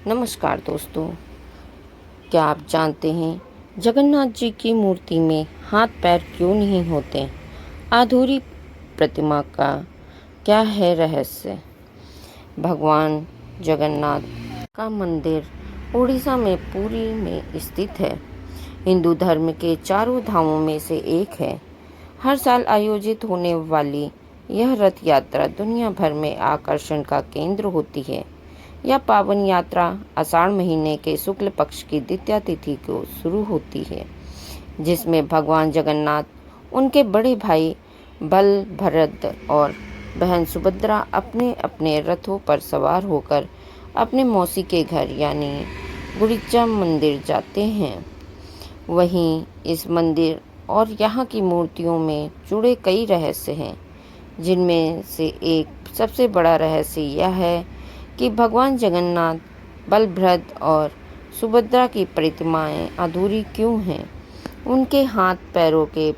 नमस्कार दोस्तों, क्या आप जानते हैं जगन्नाथ जी की मूर्ति में हाथ पैर क्यों नहीं होते? अधूरी प्रतिमा का क्या है रहस्य? भगवान जगन्नाथ का मंदिर उड़ीसा में पुरी में स्थित है। हिंदू धर्म के चारों धामों में से एक है। हर साल आयोजित होने वाली यह रथ यात्रा दुनिया भर में आकर्षण का केंद्र होती है। यह पावन यात्रा आषाढ़ महीने के शुक्ल पक्ष की द्वितीया तिथि को शुरू होती है, जिसमें भगवान जगन्नाथ, उनके बड़े भाई बलभद्र और बहन सुभद्रा अपने अपने रथों पर सवार होकर अपने मौसी के घर यानी गुंडीचा मंदिर जाते हैं। वहीं इस मंदिर और यहाँ की मूर्तियों में जुड़े कई रहस्य हैं, जिनमें से एक सबसे बड़ा रहस्य यह है कि भगवान जगन्नाथ, बलभद्र और सुभद्रा की प्रतिमाएं अधूरी क्यों हैं? उनके हाथ पैरों के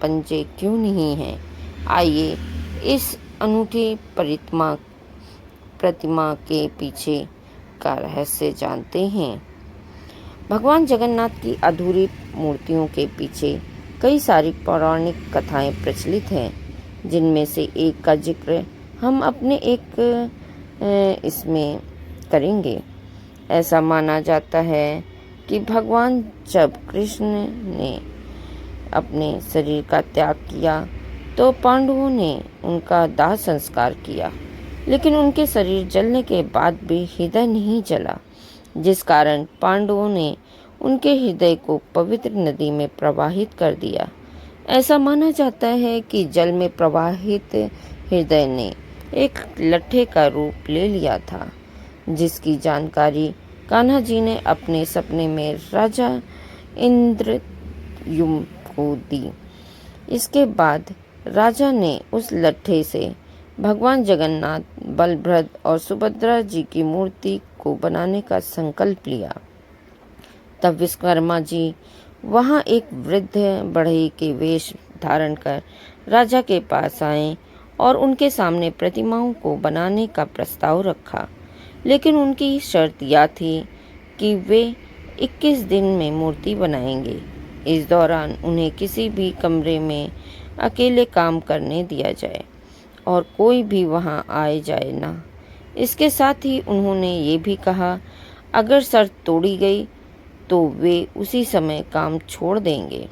पंजे क्यों नहीं हैं? आइए इस अनूठी प्रतिमा के पीछे का रहस्य जानते हैं। भगवान जगन्नाथ की अधूरी मूर्तियों के पीछे कई सारी पौराणिक कथाएं प्रचलित हैं, जिनमें से एक का जिक्र हम अपने इसमें करेंगे। ऐसा माना जाता है कि भगवान जब कृष्ण ने अपने शरीर का त्याग किया तो पांडवों ने उनका दाह संस्कार किया, लेकिन उनके शरीर जलने के बाद भी हृदय नहीं जला, जिस कारण पांडवों ने उनके हृदय को पवित्र नदी में प्रवाहित कर दिया। ऐसा माना जाता है कि जल में प्रवाहित हृदय ने एक लट्ठे का रूप ले लिया था, जिसकी जानकारी कान्हा जी ने अपने सपने में राजा इंद्रद्युम्न को दी। इसके बाद राजा ने उस लट्ठे से भगवान जगन्नाथ, बलभद्र और सुभद्रा जी की मूर्ति को बनाने का संकल्प लिया। तब विश्वकर्मा जी वहां एक वृद्ध बढ़ई के वेश धारण कर राजा के पास आए और उनके सामने प्रतिमाओं को बनाने का प्रस्ताव रखा, लेकिन उनकी शर्त यह थी कि वे 21 दिन में मूर्ति बनाएंगे। इस दौरान उन्हें किसी भी कमरे में अकेले काम करने दिया जाए और कोई भी वहां आए जाए ना। इसके साथ ही उन्होंने ये भी कहा, अगर शर्त तोड़ी गई तो वे उसी समय काम छोड़ देंगे।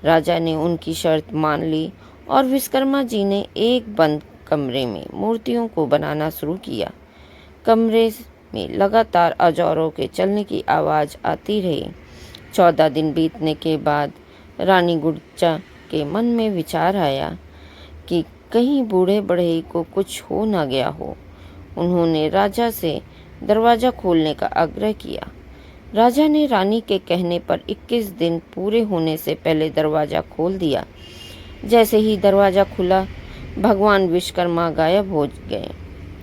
राजा ने उनकी शर्त मान ली और विश्वकर्मा जी ने एक बंद कमरे में मूर्तियों को बनाना शुरू किया। कमरे में लगातार औजारों के चलने की आवाज़ आती रही। 14 दिन बीतने के बाद रानी गुंडीचा के मन में विचार आया कि कहीं बूढ़े बढ़ई को कुछ हो ना गया हो। उन्होंने राजा से दरवाज़ा खोलने का आग्रह किया। राजा ने रानी के कहने पर 21 दिन पूरे होने से पहले दरवाज़ा खोल दिया। जैसे ही दरवाज़ा खुला, भगवान विश्वकर्मा गायब हो गए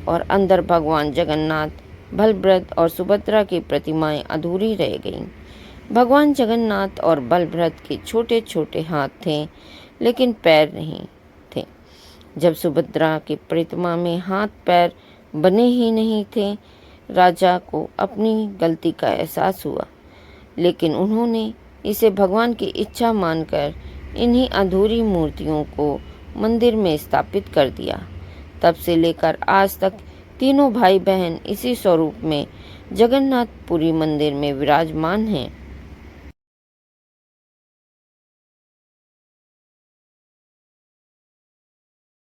और अंदर भगवान जगन्नाथ, बलभद्र और सुभद्रा की प्रतिमाएं अधूरी रह गईं। भगवान जगन्नाथ और बलभद्र के छोटे छोटे हाथ थे, लेकिन पैर नहीं थे। जब सुभद्रा की प्रतिमा में हाथ पैर बने ही नहीं थे, राजा को अपनी गलती का एहसास हुआ, लेकिन उन्होंने इसे भगवान की इच्छा मानकर इन्हीं अधूरी मूर्तियों को मंदिर में स्थापित कर दिया। तब से लेकर आज तक तीनों भाई बहन इसी स्वरूप में जगन्नाथपुरी मंदिर में विराजमान हैं।